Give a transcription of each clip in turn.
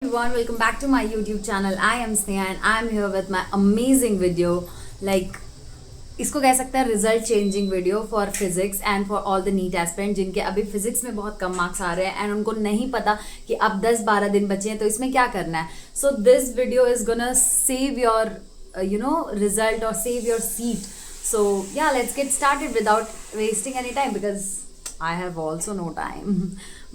everyone, welcome back to my YouTube channel. I am Sneha and I am here with my amazing video, like इसको कह सकते हैं result changing video for physics and for all the NEET aspirant जिनके अभी physics में बहुत कम marks आ रहे हैं एंड उनको नहीं पता कि अब 10-12 दिन बचे हैं तो इसमें क्या करना है. So this video is gonna save your result और save your seat. So yeah, let's get started without wasting any time because I have also no time.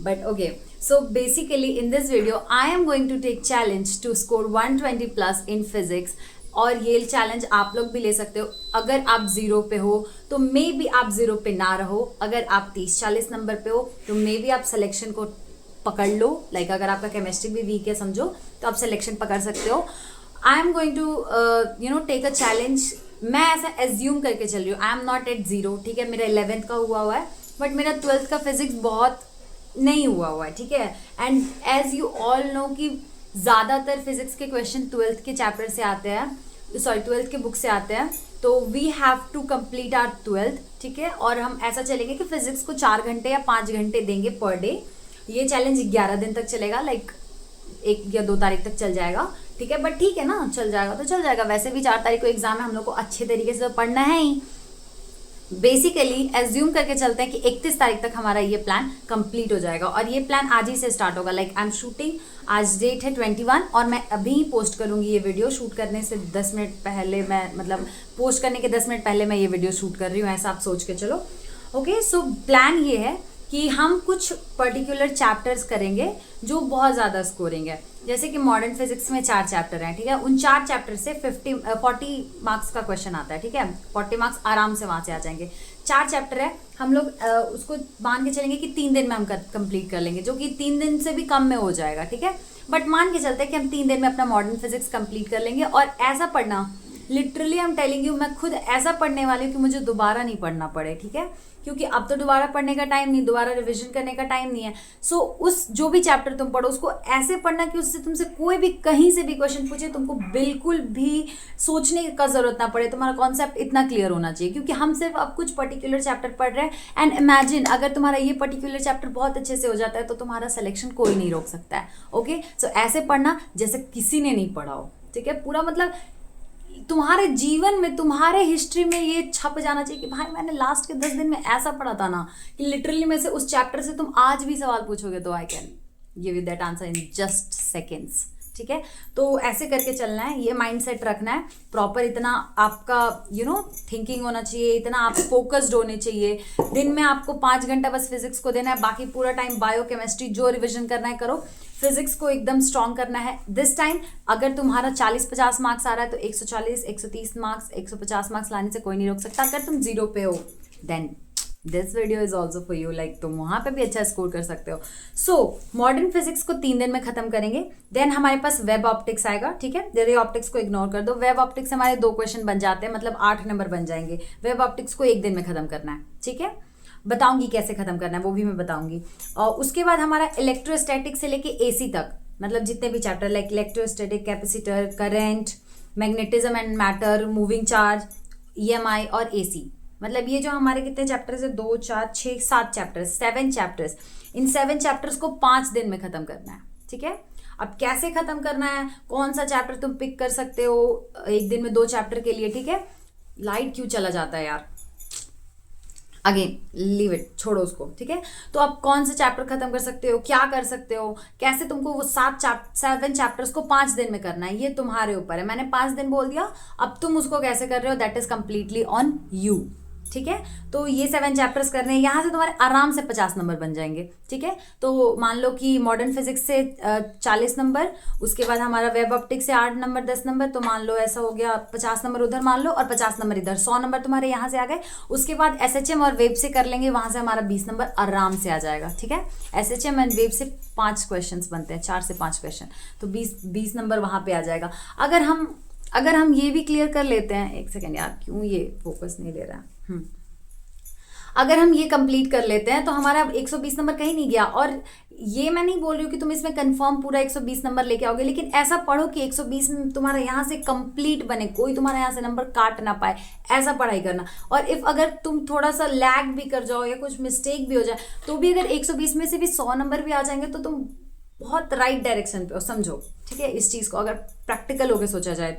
But okay, so basically in this video I am going to take challenge to score 120 plus in physics. और ये challenge आप लोग भी ले सकते हो. अगर आप 0 पे हो तो मे बी आप 0 पे ना रहो. अगर आप 30-40 नंबर पे हो तो मे बी आप सिलेक्शन को पकड़ लो. लाइक अगर आपका केमिस्ट्री भी वीक है समझो तो आप सिलेक्शन पकड़ सकते हो. I am going to take a challenge. मैं ऐसा एज्यूम करके चल रही हूँ. I am not at 0. ठीक है, मेरा 11th का हुआ है बट मेरा 12th का फिजिक्स बहुत नहीं हुआ है. ठीक है, and as you all know कि ज़्यादातर फिजिक्स के क्वेश्चन 12th के चैप्टर से आते हैं, 12th के बुक से आते हैं. तो we have to complete our 12th. ठीक है, और हम ऐसा चलेंगे कि फिजिक्स को 4 घंटे या 5 घंटे देंगे पर डे. ये चैलेंज 11 दिन तक चलेगा, लाइक 1 या 2 तारीख तक चल जाएगा. ठीक है, बट ठीक है ना, चल जाएगा तो चल जाएगा. वैसे भी 4 तारीख को एग्जाम है, हम लोग को अच्छे तरीके से पढ़ना है ही. बेसिकली एज्यूम करके चलते हैं कि 31 तारीख तक हमारा ये प्लान कंप्लीट हो जाएगा और ये प्लान आज ही से स्टार्ट होगा. लाइक आई एम शूटिंग, आज डेट है 21 और मैं अभी ही पोस्ट करूंगी ये वीडियो. शूट करने से 10 मिनट पहले मैं, मतलब पोस्ट करने के 10 मिनट पहले मैं ये वीडियो शूट कर रही हूँ, ऐसा आप सोच के चलो. ओके, सो प्लान ये है कि हम कुछ पर्टिकुलर चैप्टर्स करेंगे जो बहुत ज़्यादा स्कोरिंग है. जैसे कि मॉडर्न फिजिक्स में 4 चैप्टर हैं. ठीक है, उन 4 चैप्टर से 40 मार्क्स का क्वेश्चन आता है. ठीक है, 40 मार्क्स आराम से वहाँ से आ जाएंगे. 4 चैप्टर है, हम लोग उसको मान के चलेंगे कि 3 दिन में हम कंप्लीट कर लेंगे, जो कि 3 दिन से भी कम में हो जाएगा. ठीक है, बट मान के चलते हैं कि हम 3 दिन में अपना मॉडर्न फिजिक्स कंप्लीट कर लेंगे. और ऐसा पढ़ना, literally I am telling you, मैं खुद ऐसा पढ़ने वाली हूँ कि मुझे दोबारा नहीं पढ़ना पड़े. ठीक है, क्योंकि अब तो दोबारा पढ़ने का टाइम नहीं, दोबारा रिवीजन करने का टाइम नहीं है. सो उस जो भी चैप्टर तुम पढ़ो उसको ऐसे पढ़ना कि उससे तुमसे कोई भी कहीं से भी क्वेश्चन पूछे तुमको बिल्कुल भी सोचने का जरूरत ना पड़े. तुम्हारा कॉन्सेप्ट इतना क्लियर होना चाहिए, क्योंकि हम सिर्फ अब कुछ पर्टिकुलर चैप्टर पढ़ रहे हैं. एंड इमेजिन अगर तुम्हारा ये पर्टिकुलर चैप्टर बहुत अच्छे से हो जाता है तो तुम्हारा सिलेक्शन कोई नहीं रोक सकता है. ओके, सो ऐसे पढ़ना जैसे किसी ने नहीं पढ़ा हो. ठीक है, पूरा मतलब तुम्हारे जीवन में, तुम्हारे हिस्ट्री में ये छप जाना चाहिए कि भाई मैंने लास्ट के 10 दिन में ऐसा पढ़ा था ना कि लिटरली में से उस चैप्टर से तुम आज भी सवाल पूछोगे तो I can give you that answer in just seconds. ठीक है, तो ऐसे करके चलना है, ये माइंडसेट रखना है प्रॉपर. इतना आपका थिंकिंग होना चाहिए, इतना आप फोकस्ड होने चाहिए. दिन में आपको 5 घंटा बस फिजिक्स को देना है, बाकी पूरा टाइम बायो केमिस्ट्री जो रिविजन करना है करो. फिजिक्स को एकदम स्ट्रॉन्ग करना है दिस टाइम. अगर तुम्हारा 40-50 मार्क्स आ रहा है तो 140-130 मार्क्स, 150 मार्क्स लाने से कोई नहीं रोक सकता. अगर तुम 0 पे हो then this video is also for you. Like तुम वहां पे भी अच्छा स्कोर कर सकते हो. सो मॉडर्न फिजिक्स को 3 दिन में खत्म करेंगे. देन हमारे पास वेब ऑप्टिक्स आएगा. ठीक है, रे ऑप्टिक्स को इग्नोर कर दो. वेब ऑप्टिक्स से हमारे 2 क्वेश्चन बन जाते हैं, मतलब 8 नंबर बन जाएंगे. वेब ऑप्टिक्स को 1 दिन में खत्म करना है. ठीक है, बताऊंगी कैसे खत्म करना है, वो भी मैं बताऊंगी. और उसके बाद हमारा इलेक्ट्रोस्टैटिक से लेके एसी तक, मतलब जितने भी chapter like electrostatic, capacitor, current, magnetism and matter, moving charge, EMI और एसी, मतलब ये जो हमारे कितने चैप्टर्स है, 2, 4, 6, 7 चैप्टर्स, 7 चैप्टर्स. इन 7 चैप्टर्स को 5 दिन में खत्म करना है. ठीक है, अब कैसे खत्म करना है, कौन सा चैप्टर तुम पिक कर सकते हो 1 दिन में 2 चैप्टर के लिए. ठीक है, लाइट क्यों चला जाता है यार, अगेन लीव इट, छोड़ो उसको. ठीक है, तो आप कौन सा चैप्टर खत्म कर सकते हो, क्या कर सकते हो, कैसे तुमको वो 7 चैप्टर्स को 5 दिन में करना है, ये तुम्हारे ऊपर है. मैंने 5 दिन बोल दिया, अब तुम उसको कैसे कर रहे हो that is completely on you. ठीक है, तो ये 7 चैप्टर्स करने हैं. यहाँ से तुम्हारे आराम से 50 नंबर बन जाएंगे. ठीक है, तो मान लो कि मॉडर्न फिजिक्स से 40 नंबर, उसके बाद हमारा वेब ऑप्टिक्स से 8 नंबर 10 नंबर, तो मान लो ऐसा हो गया 50 नंबर उधर मान लो और 50 नंबर इधर, 100 नंबर तुम्हारे यहाँ से आ गए. उसके बाद एसएचएम और वेब से कर लेंगे, वहाँ से हमारा 20 नंबर आराम से आ जाएगा. ठीक है, एसएचएम एंड वेब से 5 क्वेश्चन बनते हैं, 4 से 5 क्वेश्चन, तो 20 नंबर वहाँ पे आ जाएगा. अगर हम ये भी क्लियर कर लेते हैं, एक सेकेंड यार, क्यों ये फोकस नहीं ले रहा है. अगर हम ये कंप्लीट कर लेते हैं तो हमारा 120 नंबर कहीं नहीं गया. और ये मैं नहीं बोल रही हूँ कि तुम इसमें कंफर्म पूरा 120 नंबर लेके आओगे, लेकिन ऐसा पढ़ो कि 120 तुम्हारा यहाँ से कंप्लीट बने, कोई तुम्हारा यहाँ से नंबर काट ना पाए, ऐसा पढ़ाई करना. और इफ अगर तुम थोड़ा सा लैग भी कर जाओ या कुछ मिस्टेक भी हो जाए तो भी अगर 120 में से भी 100 नंबर भी आ जाएंगे तो तुम बहुत राइट डायरेक्शन पे हो, समझो, ठीक है, इस चीज़ को अगर प्रैक्टिकल होकर सोचा जाए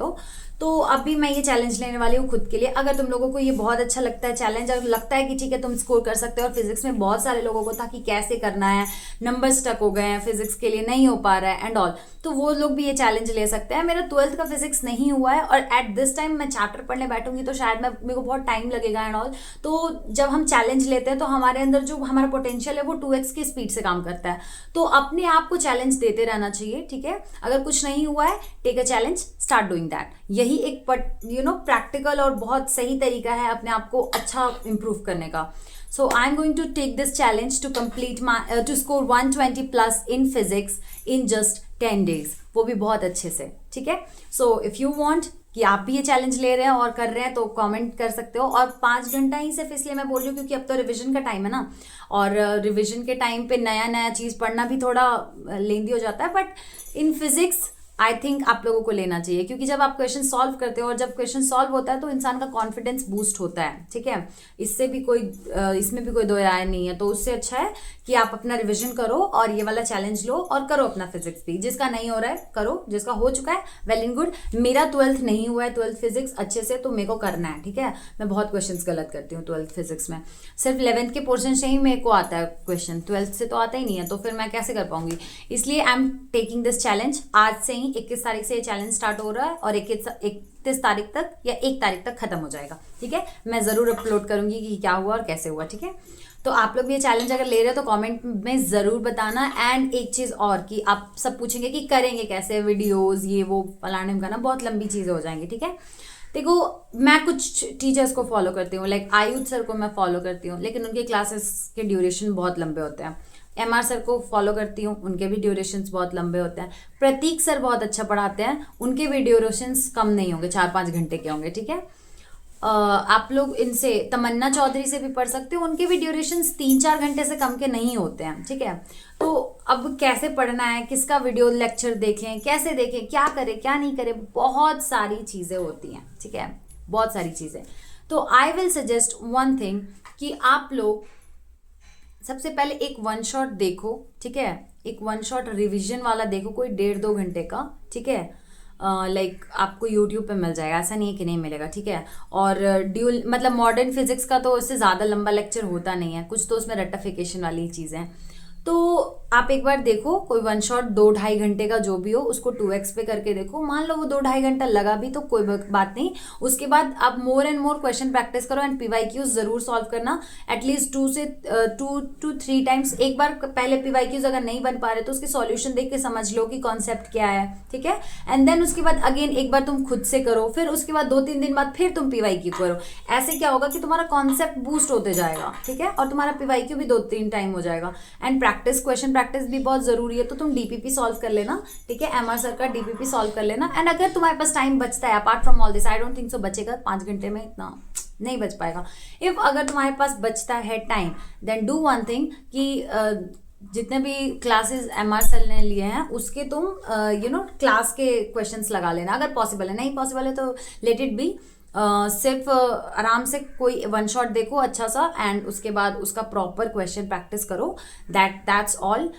तो अभी मैं ये चैलेंज लेने वाली हूँ खुद के लिए। अगर तुम लोगों को ये बहुत अच्छा लगता है चैलेंज, और लगता है कि ठीक है तुम स्कोर कर सकते हो, और फिजिक्स में बहुत सारे लोगों को था कि कैसे करना है, नंबर स्टक हो गए हैं, फिजिक्स के लिए नहीं हो पा रहा है एंड ऑल, तो वो लोग भी ये चैलेंज ले सकते हैं। मेरा 12th का फिजिक्स नहीं हुआ है, और एट दिस टाइम मैं चैप्टर पढ़ने बैठूंगी तो शायद मेरे को बहुत टाइम लगेगा एंड ऑल। तो जब हम चैलेंज लेते हैं तो हमारे अंदर जो हमारा पोटेंशियल है वो 2x की स्पीड से काम करता है। तो अपने आप को चैलेंज देते रहना चाहिए, ठीक है। अगर कुछ नहीं हुआ है, take a challenge, start doing that. यही एक प्रैक्टिकल और बहुत सही तरीका है अपने आप को अच्छा इंप्रूव करने का। So I'm going to take this challenge to complete my to score 120 plus in physics in just 10 days, वो भी बहुत अच्छे से, ठीक है। So if you want कि आप भी ये चैलेंज ले रहे हैं और कर रहे हैं तो कमेंट कर सकते हो। और 5 घंटा ही सिर्फ इसलिए मैं बोल रही हूँ क्योंकि अब तो रिवीजन का टाइम है ना, और रिवीजन के टाइम पे नया नया चीज़ पढ़ना भी थोड़ा लेंदी हो जाता है। But in physics I think आप लोगों को लेना चाहिए, क्योंकि जब आप क्वेश्चन सॉल्व करते हो और जब क्वेश्चन सॉल्व होता है तो इंसान का कॉन्फिडेंस बूस्ट होता है, ठीक है। इसमें भी कोई दो राय नहीं है। तो उससे अच्छा है कि आप अपना रिवीजन करो और ये वाला चैलेंज लो और करो अपना फिजिक्स भी। जिसका नहीं हो रहा है करो, जिसका हो चुका है वेल एंड गुड। मेरा 12th नहीं हुआ है, 12th फिजिक्स अच्छे से, तो मेरे को करना है, ठीक है। मैं बहुत क्वेश्चन गलत करती हूँ 12th फिजिक्स में, सिर्फ 11th के पोर्शन से ही मेरे को आता है क्वेश्चन, 12th से तो आता ही नहीं है, तो फिर मैं कैसे कर पाऊंगी। इसलिए आई एम टेकिंग दिस चैलेंज। आज से ही 21 तारीख से ये चैलेंज स्टार्ट हो रहा है और 31 तारीख तक या 1 तारीख तक खत्म हो जाएगा, ठीक है। मैं जरूर अपलोड करूंगी कि क्या हुआ और कैसे हुआ, ठीक है। तो आप लोग ये चैलेंज अगर ले रहे हो तो कमेंट में ज़रूर बताना। एंड एक चीज़ और कि आप सब पूछेंगे कि करेंगे कैसे वीडियोस, ये वो फलाने का ना, बहुत लंबी चीज़ें हो जाएंगी, ठीक है। देखो मैं कुछ टीचर्स को फॉलो करती हूँ, लाइक आयुध सर को मैं फॉलो करती हूँ, लेकिन उनके क्लासेस के ड्यूरेशन बहुत लंबे होते हैं। MR सर को फॉलो करती हूँ, उनके भी ड्यूरेशंस बहुत लंबे होते हैं। प्रतीक सर बहुत अच्छा पढ़ाते हैं, उनके भी ड्यूरेशंस कम नहीं होंगे, 4-5 घंटे के होंगे, ठीक है। आप लोग इनसे तमन्ना चौधरी से भी पढ़ सकते हो, उनके भी ड्यूरेशंस 3-4 घंटे से कम के नहीं होते हैं, ठीक है। तो अब कैसे पढ़ना है, किसका वीडियो लेक्चर देखें, कैसे देखें, क्या करें क्या नहीं करें, बहुत सारी चीज़ें होती हैं, ठीक है, बहुत सारी चीज़ें। तो I will suggest one thing कि आप लोग सबसे पहले एक 1 शॉट देखो, ठीक है। एक 1 शॉट रिवीजन वाला देखो, कोई 1.5-2 घंटे का, ठीक है। लाइक आपको यूट्यूब पे मिल जाएगा, ऐसा नहीं है कि नहीं मिलेगा, ठीक है। और ड्यूल मतलब मॉडर्न फिजिक्स का तो उससे ज़्यादा लंबा लेक्चर होता नहीं है, कुछ तो उसमें रट्टाफिकेशन वाली चीज़ें हैं। तो आप एक बार देखो, कोई 1 शॉट 2-2.5 घंटे का जो भी हो उसको 2x पे करके देखो। मान लो वो 2-2.5 घंटा लगा भी तो कोई बात नहीं। उसके बाद आप more and more question practice करो एंड PYQs जरूर सॉल्व करना, एटलीस्ट 2 to 3 टाइम्स। एक बार पहले PYQs अगर नहीं बन पा रहे तो उसके सॉल्यूशन देख के समझ लो कि कॉन्सेप्ट क्या है, ठीक है। एंड देन उसके बाद अगेन एक बार तुम खुद से करो, फिर उसके बाद 2-3 दिन बाद फिर तुम PYQ करो। ऐसे क्या होगा कि तुम्हारा कॉन्सेप्ट बूस्ट होते जाएगा, ठीक है, और तुम्हारा PYQ भी 2-3 टाइम हो जाएगा। एंड क्वेश्चन प्रैक्टिस भी बहुत जरूरी है, तो तुम DPP सॉल्व कर लेना, ठीक है। MR सर का DPP सॉल्व कर लेना। एंड अगर तुम्हारे पास टाइम बचता है, apart from all this, I don't think so बचेगा 5 घंटे में, इतना नहीं बच पाएगा। इफ अगर तुम्हारे पास बचता है time, then do one thing कि जितने भी क्लासेस MR सर ने लिए हैं उसके तुम क्लास के क्वेश्चंस लगा लेना, अगर पॉसिबल है। नहीं पॉसिबल है तो लेट इट बी। सिर्फ आराम से कोई 1 शॉट देखो अच्छा सा, एंड उसके बाद उसका प्रॉपर क्वेश्चन प्रैक्टिस करो। That's all.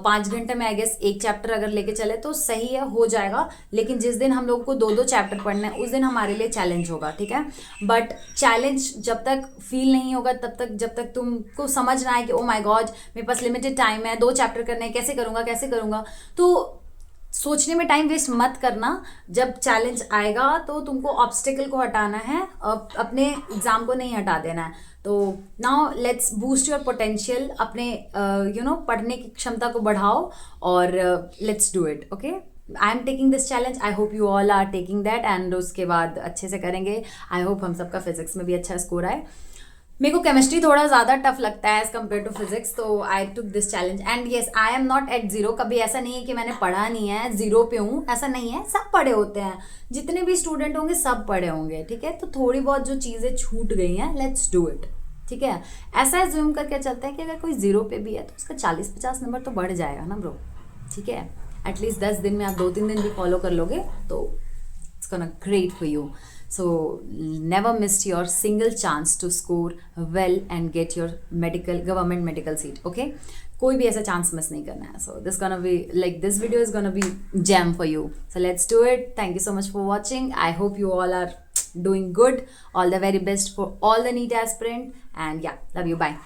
5 घंटे में आई गेस एक चैप्टर अगर लेके चले तो सही है, हो जाएगा। लेकिन जिस दिन हम लोग को 2-2 चैप्टर पढ़ना है उस दिन हमारे लिए चैलेंज होगा, ठीक है। बट चैलेंज जब तक फील नहीं होगा तब तक, जब तक तुमको समझ ना आए कि ओ माय गॉड मेरे पास लिमिटेड टाइम है, 2 चैप्टर करने हैं, कैसे करूँगा, तो सोचने में टाइम वेस्ट मत करना। जब चैलेंज आएगा तो तुमको ऑब्स्टिकल को हटाना है, अपने एग्जाम को नहीं हटा देना है। तो now let's boost your potential, अपने पढ़ने की क्षमता को बढ़ाओ और let's do it, okay. I am taking this challenge, I hope you all are taking that, and उसके बाद अच्छे से करेंगे। आई होप हम सबका फिजिक्स में भी अच्छा स्कोर आए। मेरे को केमिस्ट्री थोड़ा ज़्यादा टफ लगता है एज कम्पेयर टू फिजिक्स, तो I took this challenge. And yes, I am not at 0। कभी ऐसा नहीं है कि मैंने पढ़ा नहीं है, 0 पे हूँ, ऐसा नहीं है। सब पढ़े होते हैं, जितने भी स्टूडेंट होंगे सब पढ़े होंगे, ठीक है। तो थोड़ी बहुत जो चीज़ें छूट गई हैं, लेट्स डू इट, ठीक है। ऐसा एज्यूम करके चलते हैं कि अगर कोई 0 पे भी है तो उसका 40-50 नंबर तो बढ़ जाएगा ना ब्रो, ठीक है। एटलीस्ट 10 दिन में आप 2-3 दिन भी फॉलो कर लोगे तो it's gonna great for you. So never miss your single chance to score well and get your government medical seat. Okay, कोई भी ऐसा चांस मिस नहीं करना है. So this video is gonna be gem for you. So let's do it. Thank you so much for watching. I hope you all are doing good. All the very best for all the NEET aspirant, and yeah, love you. Bye.